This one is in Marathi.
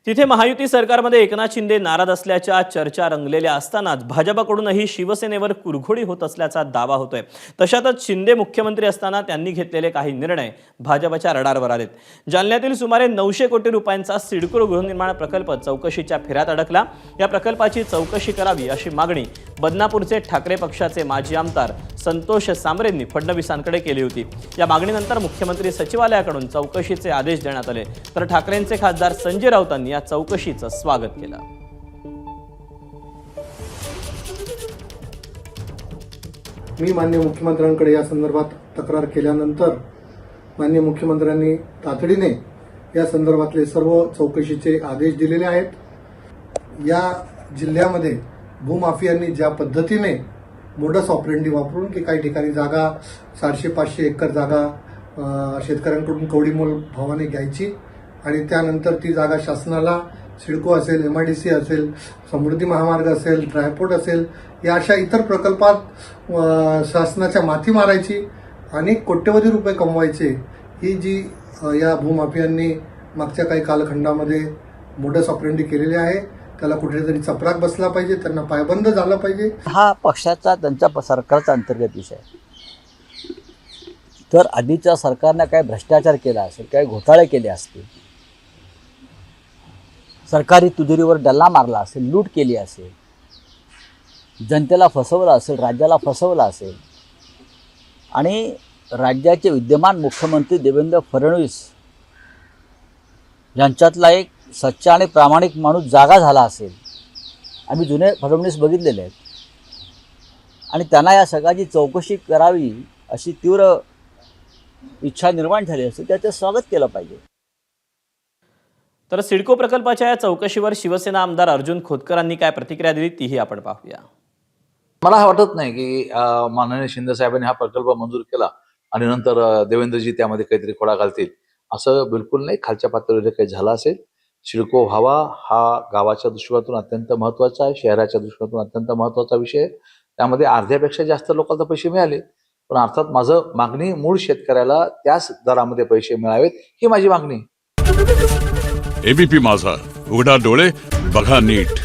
तिथे महायुती सरकारमध्ये एकनाथ शिंदे नाराज असल्याच्या चर्चा रंगलेल्या असतानाच भाजपकडूनही शिवसेनेवर कुरघोडी होत असल्याचा दावा होतोय। तशातच शिंदे मुख्यमंत्री असताना त्यांनी घेतलेले काही निर्णय भाजपच्या रडारवर आलेत। जालन्यातील सुमारे 900 कोटी रुपयांचा सिडको गृहनिर्माण प्रकल्प चौकशीच्या फेऱ्यात अडकला। या प्रकल्पाची चौकशी करावी अशी मागणी बदनापूरचे ठाकरे पक्षाचे माजी आमदार संतोष सांबरेंनी फडणवीसांकडे केली होती। या मागणीनंतर मुख्यमंत्री सचिवालयाकडून चौकशीचे आदेश देण्यात आले, तर ठाकरेंचे खासदार संजय राऊतांनी या चौकशीचं स्वागत केलं। मी माननीय मुख्यमंत्र्यांकडे या संदर्भात तक्रार केल्यानंतर माननीय मुख्यमंत्र्यांनी तातडीने या संदर्भातले सर्व चौकशीचे आदेश दिलेले आहेत। या जिल्ह्यामध्ये भूमाफियांनी ज्या पद्धतीने मोडस ऑपरेंडी वापरून की काही ठिकाणी जागा 400-500 एकर जागा शेतकऱ्यांकडून कवडीमोल भावाने घ्यायची आणि त्यानंतर ती जागा शासनाला सिडको असेल, MIDC असेल, समृद्धी महामार्ग असेल, ड्रायपोर्ट असेल, या अशा इतर प्रकल्पात शासनाच्या माथी मारायची आणि कोट्यवधी रुपये कमवायचे। ही जी या भूमाफियांनी मागच्या काही कालखंडामध्ये मोडस ऑपरेंडी केलेली आहे, त्याला कुठेतरी चपराक बसला पाहिजे, त्यांना पायबंद झाला पाहिजे। हा पक्षाचा त्यांच्या सरकारचा अंतर्गत विषय आहे। तर आधीच्या सरकारने काय भ्रष्टाचार केला असेल, काय घोटाळे केले असतील, सरकारी तुजोरीवर डल्ला मारला असेल, लूट केली असेल, जनतेला फसवलं असेल, राज्याला फसवलं असेल आणि राज्याचे विद्यमान मुख्यमंत्री देवेंद्र फडणवीस यांच्यातला एक सच्चा आणि प्रामाणिक माणूस जागा झाला असेल, आम्ही जुने फडणवीस बघितलेले आहेत आणि त्यांना या सगळ्याची चौकशी करावी अशी तीव्र इच्छा निर्माण झाली असेल, त्याचं स्वागत केलं पाहिजे। तर सिडको प्रकल्पाच्या या चौकशीवर शिवसेना आमदार अर्जुन खोतकरांनी काय प्रतिक्रिया दिली तीही आपण पाहूया। मला वाटत नाही की माननीय शिंदे साहेबांनी हा प्रकल्प मंजूर केला आणि नंतर देवेंद्रजी त्यामध्ये काहीतरी खोडा घालतील, असं बिलकुल नाही। खालच्या पातळीवर काही झालं असेल, सिडको व्हावा हा गावाच्या दृष्टिकोनातून अत्यंत महत्त्वाचा आहे, शहराच्या दृष्टिकोनातून अत्यंत महत्त्वाचा विषय आहे। त्यामध्ये अर्ध्यापेक्षा जास्त लोकांना पैसे मिळाले, पण अर्थात माझं मागणी मूळ शेतकऱ्याला त्याच दरामध्ये पैसे मिळावेत ही माझी मागणी। ABP माझा, उघडा डोळे बघा नीट।